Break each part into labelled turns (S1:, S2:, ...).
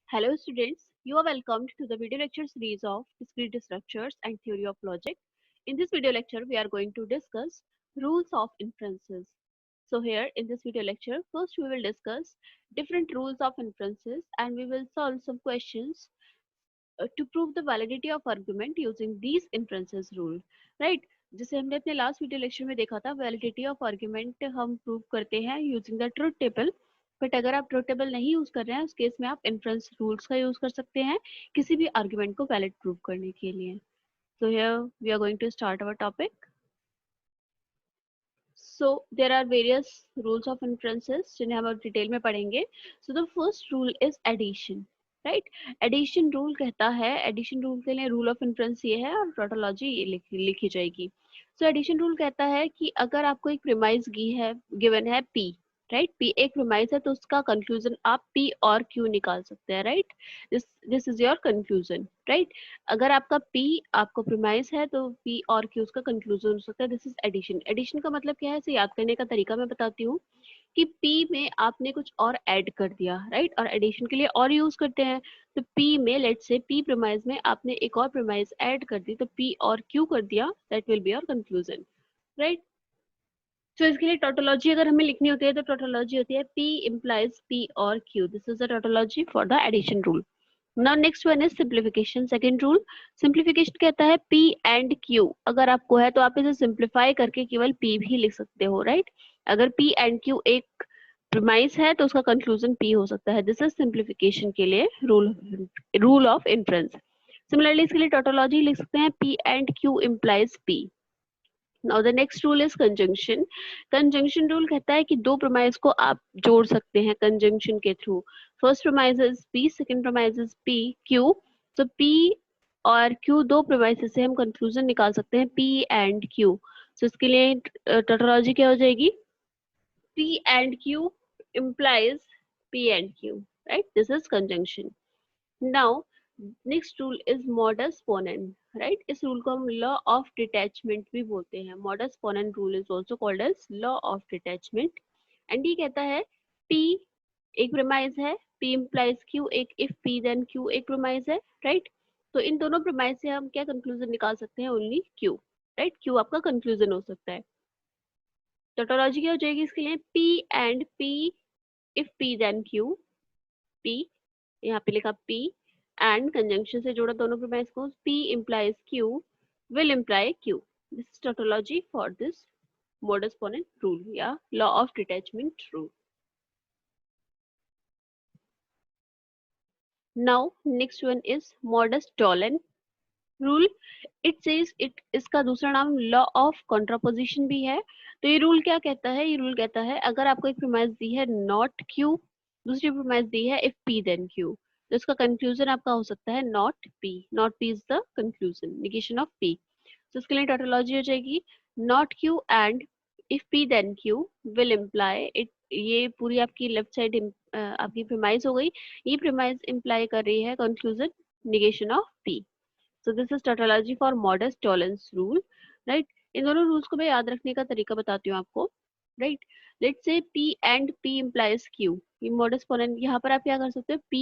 S1: Hello students, you are welcomed to the video lecture series of discrete structures and theory of logic. In this video lecture, we are going to discuss rules of inferences. So here in this video lecture, first we will discuss different rules of inferences and we will solve some questions to prove the validity of argument using these inferences rule, right? जैसे हमने अपने last video lecture में देखा था validity of argument हम prove करते हैं using the truth table but अगर आप ट्रुथ टेबल नहीं यूज कर रहे हैं उस केस में आप इन्फ्रेंस रूल्स का यूज कर सकते हैं किसी भी आर्ग्यूमेंट को वैलिड प्रूव करने के लिए so here we are going to start our topic so there are various rules of inferences जिन्हें हम अब डिटेल में पढ़ेंगे so the first rule is addition right addition rule कहता है एडिशन रूल के लिए रूल ऑफ इन्फ्रेंस ये है और टोटोलॉजी ये लिखी जाएगी सो एडिशन रूल कहता है कि अगर आपको एक प्रीमाइस गिवन है पी राइट पी एक प्रीमाइस है तो उसका कंक्लूजन आप पी और क्यू निकाल सकते हैं right this is your conclusion right अगर आपका पी आपको प्रीमाइस है तो पी और क्यू उसका कंक्लूजन हो सकता है दिस इज एडिशन एडिशन का मतलब क्या है इसे याद करने का तरीका मैं बताती हूँ कि P में आपने कुछ और ऐड कर दिया राइट और एडिशन के लिए और यूज करते हैं तो P में लेट्स से P प्रीमाइज में आपने एक और प्रीमाइज ऐड कर दी तो P और Q कर दिया that will be your conclusion right तो इसके लिए टोटोलॉजी अगर हमें लिखनी होती है तो टोटोलॉजी होती है P implies P और Q this is the tautology for the addition rule now next one is simplification second rule simplification कहता है P एंड Q अगर आपको है तो आप इसे सिंप्लीफाई करके केवल P भी लिख सकते हो राइट अगर P एंड Q एक प्रीमाइस है तो उसका कंक्लूजन P हो सकता है दिस इज सिंप्लीफिकेशन के लिए रूल ऑफ इन्फ्रेंस सिमिलरली इसके लिए टोटोलॉजी लिख सकते हैं P and Q implies P now the next rule is conjunction conjunction rule कहता है कि दो प्रोमाइज को आप जोड़ सकते हैं कंजंक्शन के through first promise is P second promise is P Q तो पी और क्यू दो प्रोमाइज से हम कंक्लूजन निकाल सकते हैं पी एंड क्यू तो इसके लिए टोटोलॉजी क्या हो जाएगी P and Q implies p and q right this is conjunction now next rule is modus ponens right इस रूल को हम लॉ ऑफ डिटैचमेंट भी बोलते हैं modus ponens rule is also called as law of detachment and ये कहता है p एक प्रीमाइज है p implies q एक if p then q एक प्रीमाइज है right तो इन दोनों प्रीमाइज से हम क्या कंक्लूजन निकाल सकते हैं ओनली q right q आपका कंक्लूजन हो सकता है टोटोलॉजी क्या हो जाएगी इसके लिए p and p if p then q p यहाँ पे लिखा p एंड कंजंक्शन से जोड़ा दोनों प्रीमाइज को p implies q will imply q this is tautology for this modus ponens rule या law of detachment rule now next one is modus tollens rule it says it इसका दूसरा नाम law of contraposition भी है तो ये rule क्या कहता है ये रूल कहता है अगर आपको एक प्रीमाइज दी है नॉट क्यू दूसरी प्रीमाइज दी है इफ पी देन क्यू तो इसका कंक्लूजन आपका हो सकता है not P is the conclusion negation of P तो इसके लिए टोटोलॉजी हो जाएगी not Q and if P then Q will imply it ये पूरी आपकी लेफ्ट साइड आपकी प्रीमाइज हो गई ये प्रीमाइज इम्प्लाई कर रही है conclusion negation of P so this is tautology for modus tollens rule right इन दोनों रूल्स को मैं याद रखने का तरीका बताती हूँ आपको right let's say p and p implies q ये modus ponens यहाँ पर आप क्या कर सकते हो p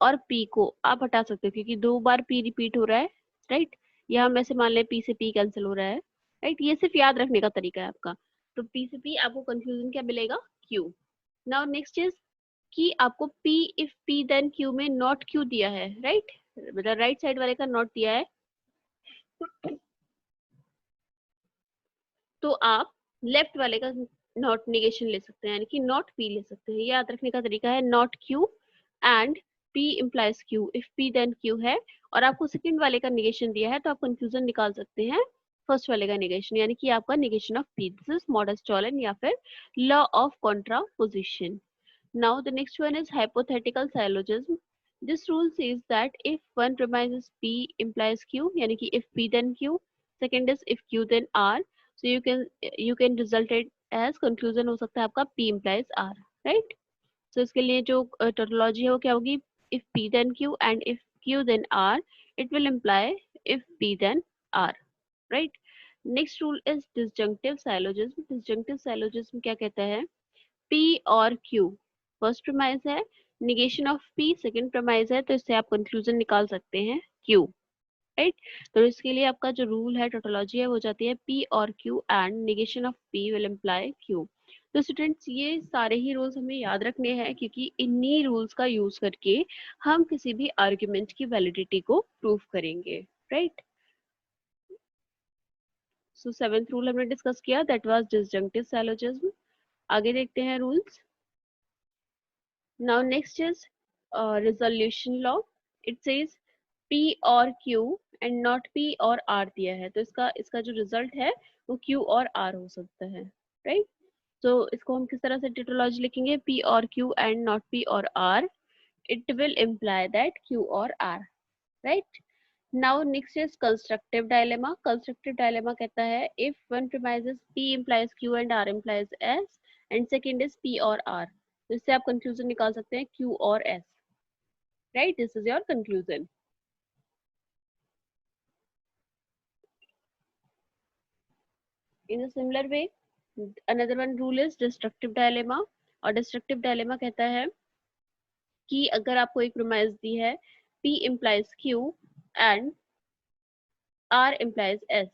S1: और p को आप हटा सकते हो क्योंकि दो बार p रिपीट हो रहा है right यहाँ में से मान लें p से p कैंसिल हो रहा है right ये सिर्फ याद रखने का तरीका है आपका तो p से p आपको कंफ्यूजन क्या मिलेगा q now next is कि आपको p if p then q में नॉट q दिया है right मतलब राइट साइड वाले का नॉट दिया है तो आप लेफ्ट वाले का नॉट निगेशन ले सकते हैं यानी कि नॉट पी ले सकते हैं ये याद रखने का तरीका है not Q and P implies Q if P then Q है और आपको सेकंड वाले का निगेशन दिया है तो आप कंफ्यूजन निकाल सकते हैं फर्स्ट वाले का निगेशन यानी कि आपका negation of P this is modus tollens या फिर law of contraposition now the next one is hypothetical syllogism this rule says that if one premise is p implies q यानी कि if p then q second is if q then r so you can result it as conclusion हो सकता है आपका p implies r right so इसके लिए जो tautology है वो क्या होगी if p then q and if q then r it will imply if p then r right next rule is disjunctive syllogism क्या कहता है p और q फर्स्ट प्रीमाइस है negation of P second premise है, तो इससे आप conclusion निकाल सकते हैं क्यू, राइट। तो इसके लिए आपका जो रूल है, टोटोलॉजी है, वो जाती है पी और Q and negation of P will imply Q. तो स्टूडेंट्स ये सारे ही रूल्स हमें याद रखने हैं, क्योंकि इन्हीं रूल्स का यूज करके हम किसी भी आर्ग्यूमेंट की वैलिडिटी को प्रूव करेंगे, राइट। सो सेवेंथ रूल हमने डिस्कस किया, दैट वाज डिसजंक्टिव सैलोजिज्म। आगे देखते हैं rules. Now next is resolution law. It says P और Q एंड नॉट P और R दिया है, तो इसका इसका जो रिजल्ट है वो Q और R हो सकता है, राइट। तो इसको हम किस तरह से टेट्रोलॉजी लिखेंगे, P और Q एंड नॉट P और R, it will imply that Q और R, right. Now next is constructive dilemma. Constructive dilemma कहता है if one premises P implies Q and R implies S and second is P और R, तो इससे आप conclusion निकाल सकते हैं Q और S, right. This is your conclusion. In a similar way, another one rule is destructive dilemma। और destructive dilemma कहता है कि अगर आपको एक प्रोमाइज दी है P implies Q and R implies S,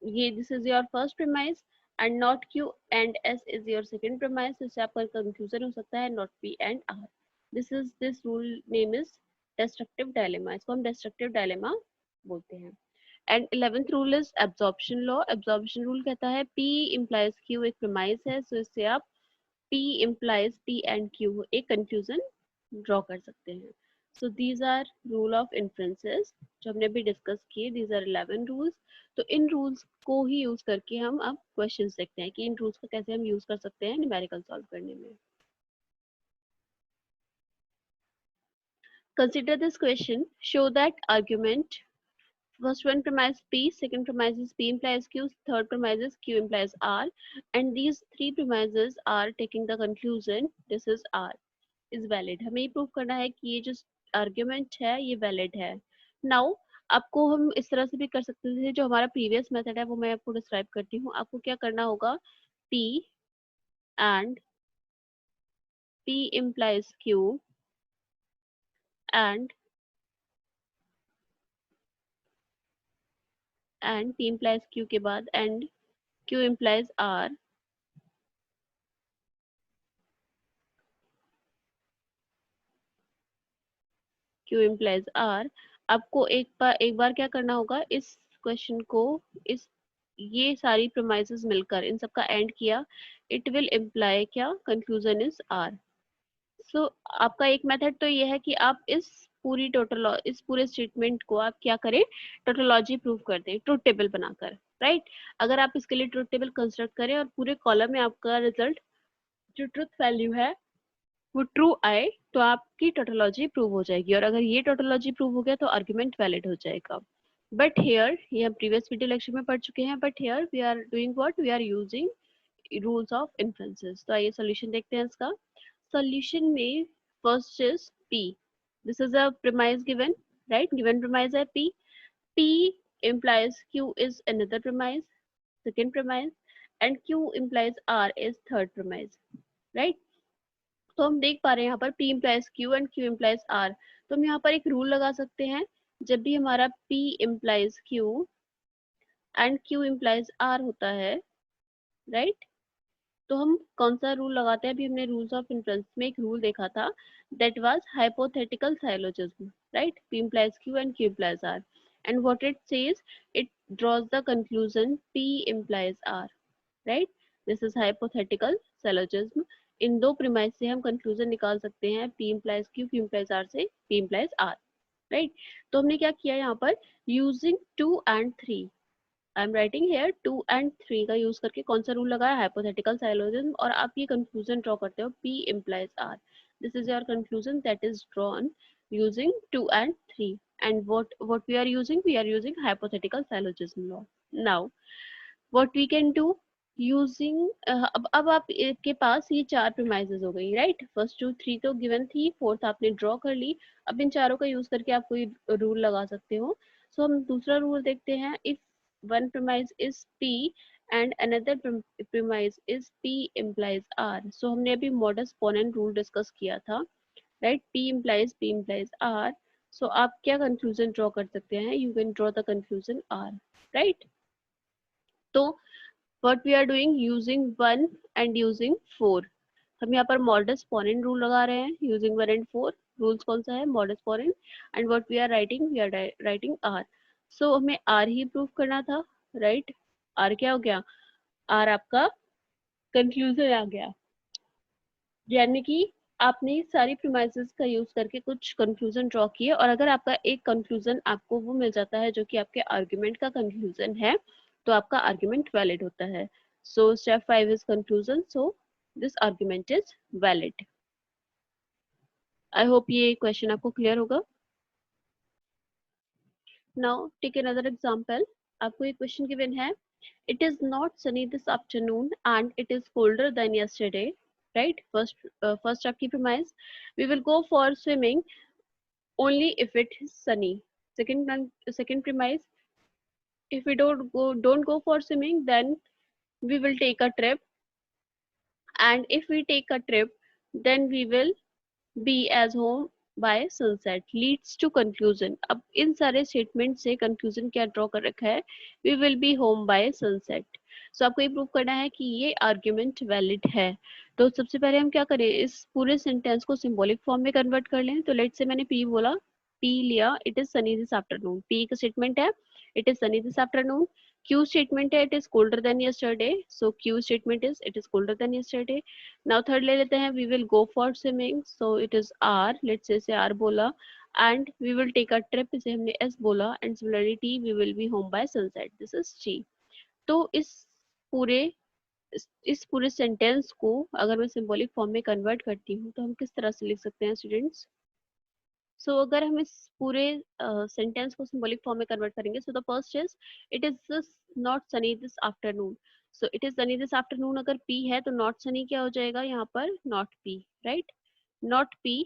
S1: ये this is your first premise and not Q and S is your second premise, इससे आपका कंफ्यूजन हो सकता है not P and R। this rule name is destructive dilemma, इसको हम destructive dilemma बोलते हैं। And 11th rule is absorption law. Absorption rule कहता है P implies Q एक प्रीमाइस है, सो इससे आप P implies P and Q एक कंफ्यूजन ड्रॉ कर सकते हैं। So these are rule of inferences जो हमने अभी डिस्कस किए, दीज आर 11 रूल्स। तो इन रूल्स को ही यूज करके हम अब क्वेश्चन देखते हैं कि इन रूल्स को कैसे हम यूज कर सकते हैं न्यूमेरिकल सॉल्व करने में। Consider this question, show that argument first one premise P, second premise is P implies Q, third premise is Q implies R, and these three premises are taking the conclusion this is R is valid। हमें ये prove करना है कि ये जो argument है ये valid है। नाउ आपको हम इस तरह से भी कर सकते थे, जो हमारा प्रीवियस मेथड है वो मैं आपको डिस्क्राइब करती हूँ। आपको क्या करना होगा, P and P implies Q and P implies Q के बाद and Q implies R, Q implies R। आपको एक बार क्या करना होगा, इस क्वेश्चन को इस ये सारी प्रोमाइसेस मिलकर इन सबका एंड किया, इट विल इम्प्लाई क्या, कंक्लूजन इज आर। सो आपका एक मेथड तो ये है कि आप इस पूरे स्टेटमेंट को आप क्या करें, टोटोलॉजी प्रूव कर दें ट्रुथ टेबल बनाकर, राइट। अगर आप इसके लिए ट्रुथ टेबल कंस्ट्रक्ट करें और पूरे कॉलम में आपका रिजल्ट जो ट्रुथ वैल्यू है वो ट्रू आए, तो आपकी टोटोलॉजी प्रूव हो जाएगी, और अगर ये टोटोलॉजी प्रूव हो गया तो आर्ग्यूमेंट वैलिड हो जाएगा। बट हेयर, ये हम प्रीवियस वीडियो लेक्चर में पढ़ चुके हैं, but here we are doing what, we are using rules of inferences. तो आइए सोल्यूशन देखते हैं इसका। सोल्यूशन में first is P, this is a premise given, right, given premise है P। P implies Q is another premise, second premise, and Q implies R is third premise, right। तो हम देख पा रहे हैं यहाँ पर P implies Q and Q implies R। तो हम यहाँ पर एक रूल लगा सकते हैं, जब भी हमारा P implies Q and Q implies R होता है, राइट, तो हम कौन सा रूल लगाते हैं, अभी हमने रूल्स ऑफ इन्फ्रेंस में एक रूल देखा था, that was hypothetical syllogism, right. P implies Q and Q implies R, and what it says, it draws the conclusion P implies R, right. This is hypothetical syllogism. इन दो premise से हम conclusion निकाल सकते हैं, P implies Q, Q implies R से P implies R, right. तो हमने क्या किया यहाँ पर, using 2 and 3, I am writing here 2 and 3 का यूज करके कौन सा रूल लगाया, हाइपोथेटिकल साइलोजिज्म, और आप ये कंक्लूजन ड्रॉ करते हो P implies R। This is your conclusion that is drawn using 2 and 3, and what we are using hypothetical syllogism law। Now what we can do using, अब आप के पास ये चार प्रीमाइसेस हो गई, राइट। फर्स्ट 2 3 तो गिवन थी, फोर्थ आपने ड्रॉ कर ली। अब इन चारों का यूज करके आप कोई रूल लगा सकते हो। सो हम दूसरा रूल देखते हैं, if one premise is P and another premise is P implies R. So हमने अभी modus ponens rule discuss किया था, right? P implies R. So आप क्या conclusion draw कर सकते हैं? You can draw the conclusion R, right? तो what we are doing using 1 and using 4. हम यहाँ पर modus ponens rule लगा रहे हैं using 1 and 4. रूल्स कौन सा है? modus ponens. And what we are writing? We are writing R. So हमें R ही प्रूव करना था, right? R क्या हो गया? R आपका कंक्लूजन आ गया, यानी कि आपने सारी प्रीमाइसेस का यूज करके कुछ कंक्लूजन ड्रॉ किए, और अगर आपका एक कंक्लूजन आपको वो मिल जाता है जो कि आपके आर्ग्यूमेंट का कंक्लूजन है, तो आपका आर्ग्यूमेंट वैलिड होता है. So step 5 is conclusion. So this argument is valid. I hope ये क्वेश्चन आपको क्लियर होगा. Now take another example. आपको एक क्वेश्चन गिवन है. It is not sunny this afternoon and it is colder than yesterday, right? First आपकी premise, we will go for swimming only if it is sunny. Second premise, if we don't go for swimming, then we will take a trip, and if we take a trip, then we will be as home by sunset. Leads to conclusion. अब इन सारे statement से conclusion क्या draw कर रखा है? We will be home by sunset. So आपको ये prove करना है कि ये आर्ग्यूमेंट वैलिड है. तो सबसे पहले हम क्या करें, इस पूरे सेंटेंस को सिंबॉलिक फॉर्म में कन्वर्ट कर लें. तो लेट से मैंने P बोला, P लिया, it is sunny this afternoon. P का स्टेटमेंट है it is sunny this afternoon. Q statement है it is colder than yesterday. So Q statement is it is colder than yesterday. Now third ले लेते हैं, we will go for swimming. So it is R, let's say R बोला, and we will take a trip, इसे हमने S बोला, and similarly T, we will be home bye sunset, this is T. तो पूरे इस पूरे sentence को अगर मैं सिंबॉलिक फॉर्म में कन्वर्ट करती हूँ तो हम किस तरह से लिख सकते हैं स्टूडेंट्स? सो अगर हम इस पूरे सेंटेंस को सिंबॉलिक फॉर्म में कन्वर्ट करेंगे, so the first is it is not sunny this afternoon. So it is sunny this afternoon अगर पी है तो नॉट सनी क्या हो जाएगा यहाँ पर? Not P, right? Not P.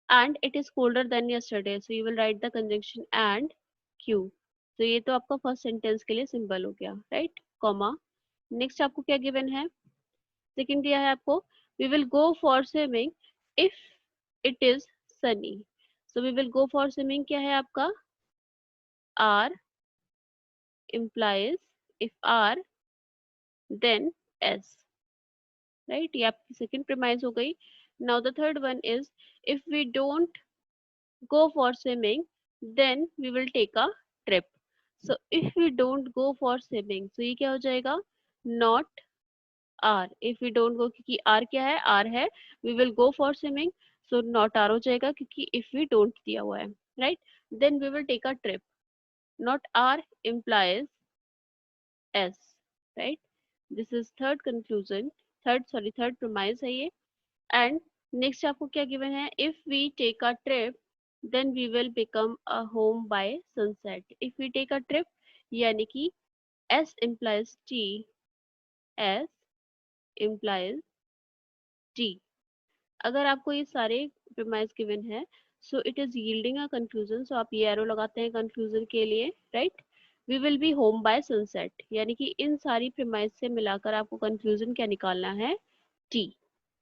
S1: And it is colder than yesterday, so you will write the conjunction and Q. तो ये तो आपका फर्स्ट सेंटेंस के लिए सिंबल हो गया, राइट? कॉमा. नेक्स्ट आपको क्या गिवन है? सेकंड दिया है आपको, we will go for swimming if it is sunny. So we will go for swimming क्या है आपका? R implies if R then S, right? ये आपकी सेकंड प्रीमाइस हो गई. Now the third one is if we don't go for swimming then we will take a trip. So if we don't go for swimming, so ये क्या हो जाएगा? Not R. If we don't go, क्योंकि R क्या है? R है. We will go for swimming, so not R हो जाएगा क्योंकि if we don't दिया हुआ है, right? Then we will take a trip. Not R implies S, right? This is third conclusion, third premise है ये. And next आपको क्या given है? If we take a trip, then we will become a home by sunset. If we take a trip, यानी कि S implies T, S implies T. अगर आपको ये सारे premise given है, so it is yielding a conclusion. So आप ये arrow लगाते हैं conclusion के लिए, right? We will be home by sunset. यानी कि इन सारी premise से मिलाकर आपको conclusion क्या निकालना है? T,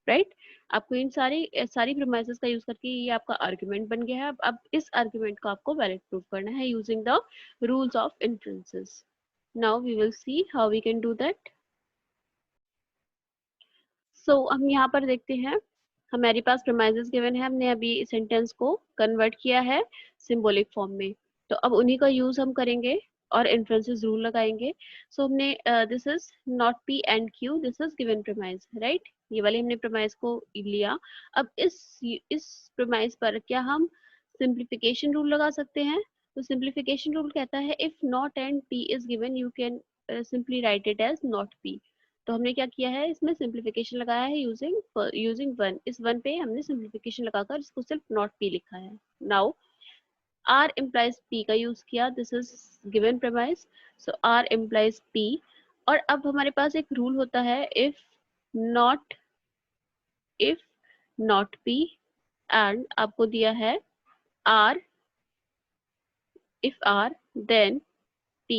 S1: right? आपको इन सारी प्रीमाइसेस का यूज करके ये आपका आर्ग्यूमेंट बन गया है. अब इस आर्ग्यूमेंट को आपको वैलिड प्रूव करना है using the rules of inferences. Now we will see how we can do that. So हम यहाँ पर देखते हैं, हमारे पास प्रीमाइसेस गिवन है, हमने अभी सेंटेंस को कन्वर्ट किया है सिंबॉलिक फॉर्म में, तो अब उन्हीं का यूज हम करेंगे और इन्फ्रेंसेस रूल लगाएंगे. सो हमने this is not P and Q, this is given premise, right? ये वाले हमने प्रीमाइस को लिया. अब इस प्रीमाइस पर क्या हम सिंप्लीफिकेशन रूल लगा सकते हैं? तो सिंप्लीफिकेशन रूल कहता है if not and P is given you can simply write it as not P. तो हमने क्या किया है, इसमें सिंप्लीफिकेशन लगाया है यूजिंग वन. इस वन पे हमने सिंप्लीफिकेशन लगाकर इसको सिर्फ नॉट पी लिखा है. नाउ R implies P का यूज किया, this is given premise. So R implies P. और अब हमारे पास एक रूल होता है not if not P and आपको दिया है R, if R then P.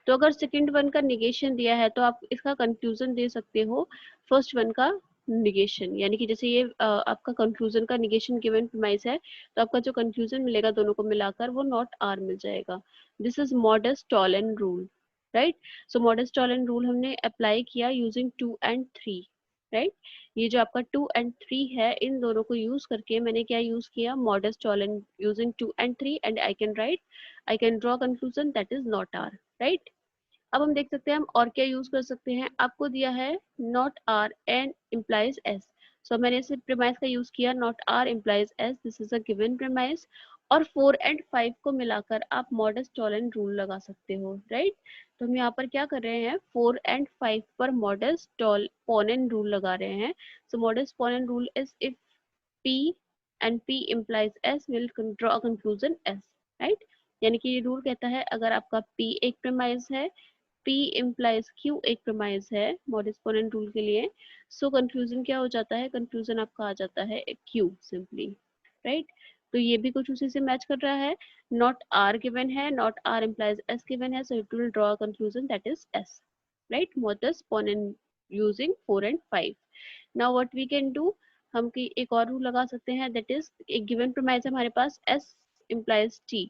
S1: तो अगर सेकंड वन का निगेशन दिया है तो आप इसका कंक्लूजन दे सकते हो फर्स्ट वन का निगेशन, यानी कि जैसे ये आपका कंक्लूजन का निगेशन गिवन प्रीमाइस है, तो आपका जो कंक्लूजन मिलेगा दोनों को मिलाकर वो नॉट आर मिल जाएगा। This is modus-Tollens rule, right. So modus-Tollens rule हमने अप्लाई किया यूजिंग 2 एंड 3, राइट। ये जो आपका 2 एंड 3 है, इन दोनों को यूज करके मैंने क्या यूज किया, modus tollens using 2 and 3, and I can draw conclusion that is not R, right. अब हम देख सकते हैं हम और क्या यूज कर सकते हैं। आपको दिया है not R and implies S, so मैंने इसे प्रीमाइस का यूज किया, not R implies S, this is a given premise. और 4 एंड 5 को मिलाकर आप मॉडस टॉलन रूल लगा सकते हो, राइट। तो हम यहाँ पर क्या कर रहे हैं, 4 एंड 5 पर मॉडस पोनेन रूल लगा रहे हैं। So modus ponens rule is if P and P implies S will draw a conclusion S, right। यानी कि ये रूल कहता है अगर आपका P एक प्रीमाइज है, P implies Q एक प्रीमाइज है मॉडस पोनेन रूल के लिए, सो कंक्लूजन क्या हो जाता है, कंक्लूजन आपका आ जाता है Q सिंपली, राइट। तो ये भी कुछ उसी से मैच कर रहा है, नॉट R गिवन है, not R implies S given है, so it will draw a conclusion that is S, right. Modus ponens using 4 and 5। Now what we can do, हम की एक और रूल लगा सकते हैं, दैट इज एक गिवन प्रीमाइस है हमारे पास, S implies T,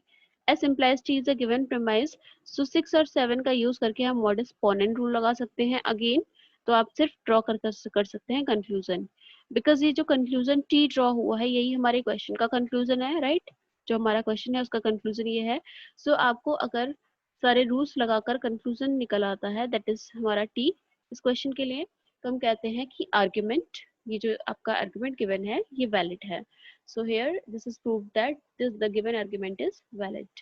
S1: S implies T is a given premise, सो 6 और 7 का यूज करके हम मॉडस पोनेन रूल लगा सकते हैं अगेन। तो आप सिर्फ ड्रॉ कर सकते हैं कंक्लूजन, बिकॉज ये जो कंक्लूजन टी ड्रॉ हुआ है यही हमारे क्वेश्चन का कंक्लूजन है, राइट। जो हमारा क्वेश्चन है उसका कंक्लूजन ये है। सो आपको अगर सारे रूल्स लगाकर कंक्लूजन निकल आता है दैट इज हमारा टी इस क्वेश्चन के लिए, तो हम कहते हैं कि आर्ग्यूमेंट, ये जो आपका आर्ग्यूमेंट गिवन है ये वैलिड है। So here this is prove that this the given argument is valid.